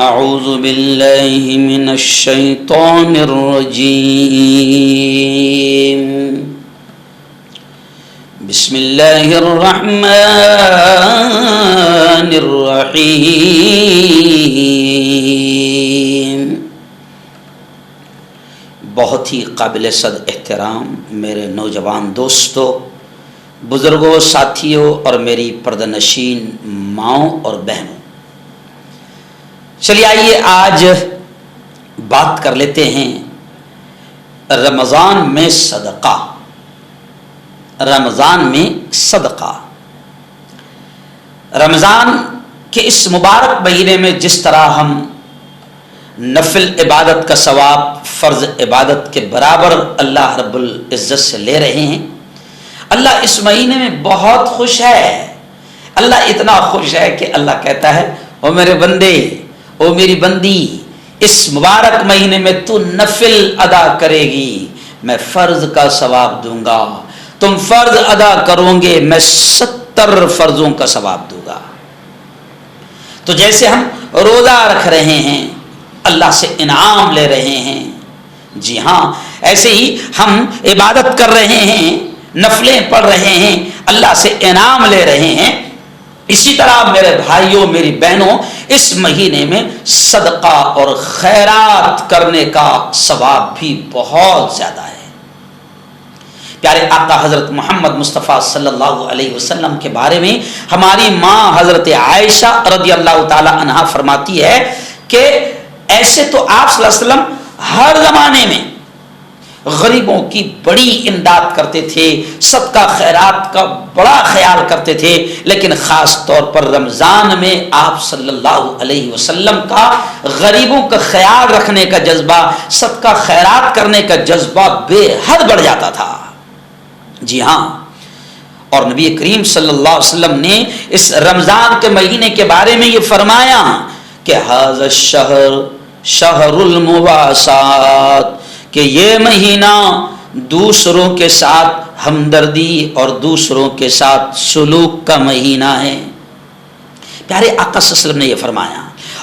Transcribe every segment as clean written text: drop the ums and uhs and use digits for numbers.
اعوذ باللہ من الشیطان الرجیم بسم اللہ الرحمن الرحیم۔ بہت ہی قابل صد احترام میرے نوجوان دوستوں، بزرگوں، ساتھیوں اور میری پردہ نشین ماؤں اور بہنوں، چلیے آئیے آج بات کر لیتے ہیں رمضان میں صدقہ۔ رمضان میں صدقہ، رمضان کے اس مبارک مہینے میں جس طرح ہم نفل عبادت کا ثواب فرض عبادت کے برابر اللہ رب العزت سے لے رہے ہیں، اللہ اس مہینے میں بہت خوش ہے۔ اللہ اتنا خوش ہے کہ اللہ کہتا ہے او میرے بندے، او میری بندی، اس مبارک مہینے میں تو نفل ادا کرے گی، میں فرض کا ثواب دوں گا۔ تم فرض ادا کرو گے، میں 70 فرضوں کا ثواب دوں گا۔ تو جیسے ہم روزہ رکھ رہے ہیں، اللہ سے انعام لے رہے ہیں، جی ہاں ایسے ہی ہم عبادت کر رہے ہیں، نفلیں پڑھ رہے ہیں، اللہ سے انعام لے رہے ہیں، اسی طرح میرے بھائیوں میری بہنوں اس مہینے میں صدقہ اور خیرات کرنے کا ثواب بھی بہت زیادہ ہے۔ پیارے آقا حضرت محمد مصطفیٰ صلی اللہ علیہ وسلم کے بارے میں ہماری ماں حضرت عائشہ رضی اللہ تعالی عنہا فرماتی ہے کہ ایسے تو آپ صلی اللہ علیہ وسلم ہر زمانے میں غریبوں کی بڑی امداد کرتے تھے، صدقہ خیرات کا بڑا خیال کرتے تھے، لیکن خاص طور پر رمضان میں آپ صلی اللہ علیہ وسلم کا غریبوں کا خیال رکھنے کا جذبہ، صدقہ خیرات کرنے کا جذبہ بے حد بڑھ جاتا تھا۔ جی ہاں، اور نبی کریم صلی اللہ علیہ وسلم نے اس رمضان کے مہینے کے بارے میں یہ فرمایا کہ ھذا الشہر شہر المواسات، کہ یہ مہینہ دوسروں کے ساتھ ہمدردی اور دوسروں کے ساتھ سلوک کا مہینہ ہے۔ پیارے آقا صلی اللہ علیہ وسلم نے یہ فرمایا،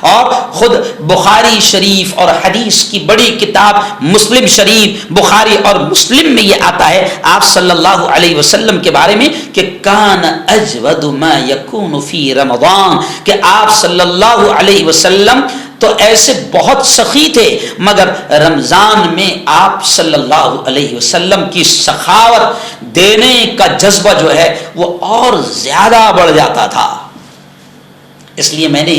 اور خود بخاری شریف اور حدیث کی بڑی کتاب مسلم شریف، بخاری اور مسلم میں یہ آتا ہے آپ صلی اللہ علیہ وسلم کے بارے میں کہ کان اجود ما یکون فی رمضان، کہ آپ صلی اللہ علیہ وسلم تو ایسے بہت سخی تھے، مگر رمضان میں آپ صلی اللہ علیہ وسلم کی سخاوت دینے کا جذبہ جو ہے وہ اور زیادہ بڑھ جاتا تھا۔ اس لیے میں نے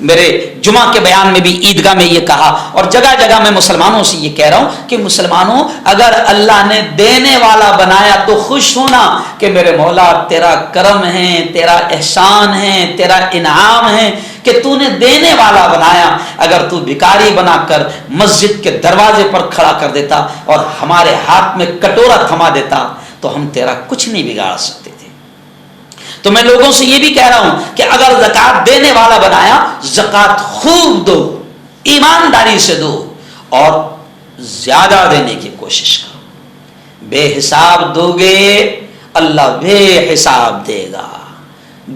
میرے جمعہ کے بیان میں بھی عیدگاہ میں یہ کہا، اور جگہ جگہ میں مسلمانوں سے یہ کہہ رہا ہوں کہ مسلمانوں اگر اللہ نے دینے والا بنایا تو خوش ہونا کہ میرے مولا تیرا کرم ہے، تیرا احسان ہے، تیرا انعام ہے کہ تو نے دینے والا بنایا۔ اگر تو بھکاری بنا کر مسجد کے دروازے پر کھڑا کر دیتا اور ہمارے ہاتھ میں کٹورا تھما دیتا تو ہم تیرا کچھ نہیں بگاڑ سکتے تھے۔ تو میں لوگوں سے یہ بھی کہہ رہا ہوں کہ اگر زکوٰۃ دینے والا بنایا، زکوٰۃ خوب دو، ایمانداری سے دو اور زیادہ دینے کی کوشش کرو۔ بے حساب دو گے اللہ بے حساب دے گا،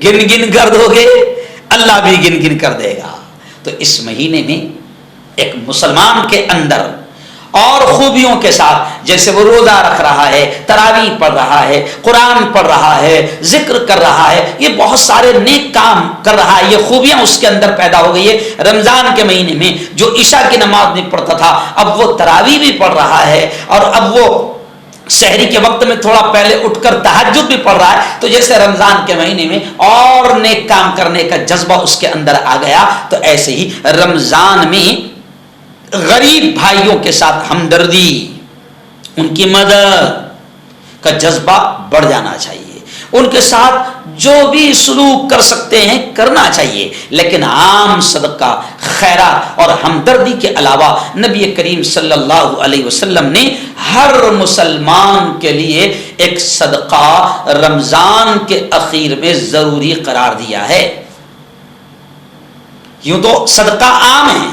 گن گن کر دو گے اللہ بھی گن گن کر دے گا۔ تو اس مہینے میں ایک مسلمان کے اندر اور خوبیوں کے ساتھ، جیسے وہ روزہ رکھ رہا ہے، تراویح پڑھ رہا ہے، قرآن پڑھ رہا ہے، ذکر کر رہا ہے، یہ بہت سارے نیک کام کر رہا ہے، یہ خوبیاں اس کے اندر پیدا ہو گئی ہے۔ رمضان کے مہینے میں جو عشاء کی نماز نہیں پڑھتا تھا اب وہ تراویح بھی پڑھ رہا ہے، اور اب وہ سحری کے وقت میں تھوڑا پہلے اٹھ کر تہجد بھی پڑھ رہا ہے۔ تو جیسے رمضان کے مہینے میں اور نیک کام کرنے کا جذبہ اس کے اندر آ گیا، تو ایسے ہی رمضان میں غریب بھائیوں کے ساتھ ہمدردی، ان کی مدد کا جذبہ بڑھ جانا چاہیے، ان کے ساتھ جو بھی سلوک کر سکتے ہیں کرنا چاہیے، لیکن عام صدقہ خیرات اور ہمدردی کے علاوہ نبی کریم صلی اللہ علیہ وسلم نے ہر مسلمان کے لیے ایک صدقہ رمضان کے اخیر میں ضروری قرار دیا ہے۔ یوں تو صدقہ عام ہے،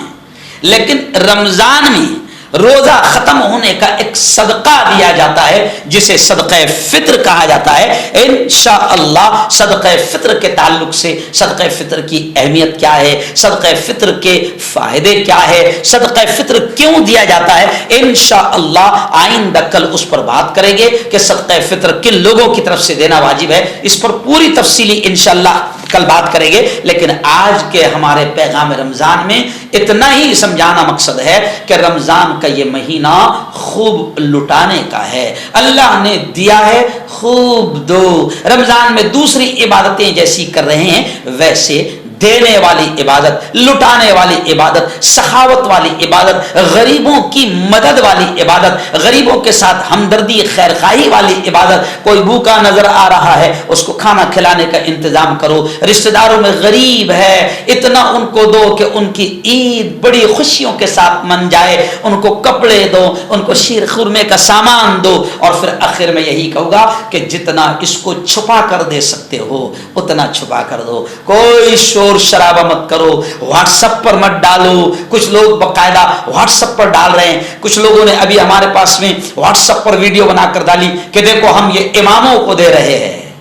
لیکن رمضان میں روزہ ختم ہونے کا ایک صدقہ دیا جاتا ہے جسے صدقہ فطر کہا جاتا ہے. انشاءاللہ صدقہ فطر کے تعلق سے صدقہ فطر کی اہمیت کیا ہے, صدقہ فطر کے فائدے کیا ہے, صدقہ فطر کیوں دیا جاتا ہے, انشاءاللہ آئندہ کل اس پر بات کریں گے کہ صدقہ فطر کن لوگوں کی طرف سے دینا واجب ہے. اس پر پوری تفصیلی انشاءاللہ کل بات کریں گے. لیکن آج کے ہمارے پیغام رمضان میں اتنا ہی سمجھانا مقصد ہے کہ رمضان کا یہ مہینہ خوب لٹانے کا ہے. اللہ نے دیا ہے, خوب دو. رمضان میں دوسری عبادتیں جیسی کر رہے ہیں ویسے دینے والی عبادت, لٹانے والی عبادت, سخاوت والی عبادت, غریبوں کی مدد والی عبادت, غریبوں کے ساتھ ہمدردی خیر خواہی والی عبادت. کوئی بھوکا نظر آ رہا ہے اس کو کھانا کھلانے کا انتظام کرو. رشتہ داروں میں غریب ہے اتنا ان کو دو کہ ان کی عید بڑی خوشیوں کے ساتھ من جائے. ان کو کپڑے دو, ان کو شیر خورمے کا سامان دو. اور پھر آخر میں یہی کہوں گا کہ جتنا اس کو چھپا کر دے سکتے ہو اتنا چھپا کر دو. کوئی شور شرابہ مت کرو, واٹس ایپ پر مت ڈالو. کچھ لوگ باقاعدہ واٹس ایپ پر ڈال رہے ہیں. کچھ لوگوں نے ابھی ہمارے پاس میں واٹس ایپ پر ویڈیو بنا کر ڈالی کہ دیکھو ہم یہ اماموں کو دے رہے ہیں.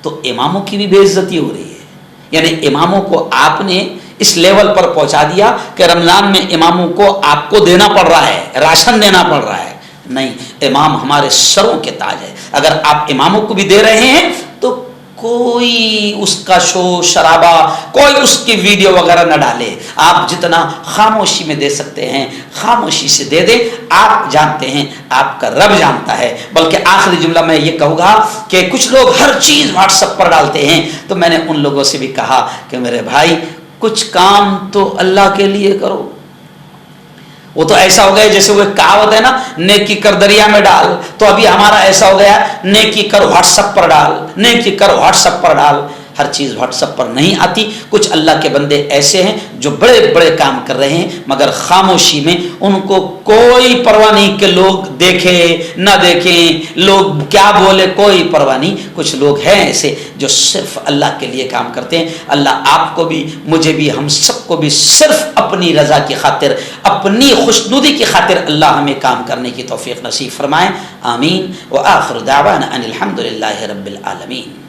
تو اماموں کی بھی بے عزتی ہو رہی ہے. یعنی اماموں کو آپ نے اس لیول پر پہنچا دیا کہ رمضان میں اماموں کو آپ کو دینا پڑ رہا ہے, راشن دینا پڑ رہا ہے. نہیں, امام ہمارے سروں کے تاج ہے. اگر آپ اماموں کو بھی دے رہے ہیں تو کوئی اس کا شور شرابہ, کوئی اس کی ویڈیو وغیرہ نہ ڈالے. آپ جتنا خاموشی میں دے سکتے ہیں خاموشی سے دے دیں. آپ جانتے ہیں, آپ کا رب جانتا ہے. بلکہ آخری جملہ میں یہ کہوں گا کہ کچھ لوگ ہر چیز واٹس ایپ پر ڈالتے ہیں. تو میں نے ان لوگوں سے بھی کہا کہ میرے بھائی کچھ کام تو اللہ کے لیے کرو. وہ تو ایسا ہو گیا جیسے وہ کہاوت ہے نا, نیکی کر دریا میں ڈال. تو ابھی ہمارا ایسا ہو گیا نیکی کر واٹس ایپ پر ڈال, نیکی کر واٹس ایپ پر ڈال. ہر چیز واٹس ایپ پر نہیں آتی. کچھ اللہ کے بندے ایسے ہیں جو بڑے بڑے کام کر رہے ہیں مگر خاموشی میں, ان کو کوئی پرواہ نہیں کہ لوگ دیکھیں نہ دیکھیں, لوگ کیا بولے, کوئی پرواہ نہیں. کچھ لوگ ہیں ایسے جو صرف اللہ کے لیے کام کرتے ہیں. اللہ آپ کو بھی, مجھے بھی, ہم سب کو بھی صرف اپنی رضا کی خاطر, اپنی خوشنودی کی خاطر اللہ ہمیں کام کرنے کی توفیق نصیب فرمائے. آمین. وآخر دعوانا ان الحمد للہ رب العالمین.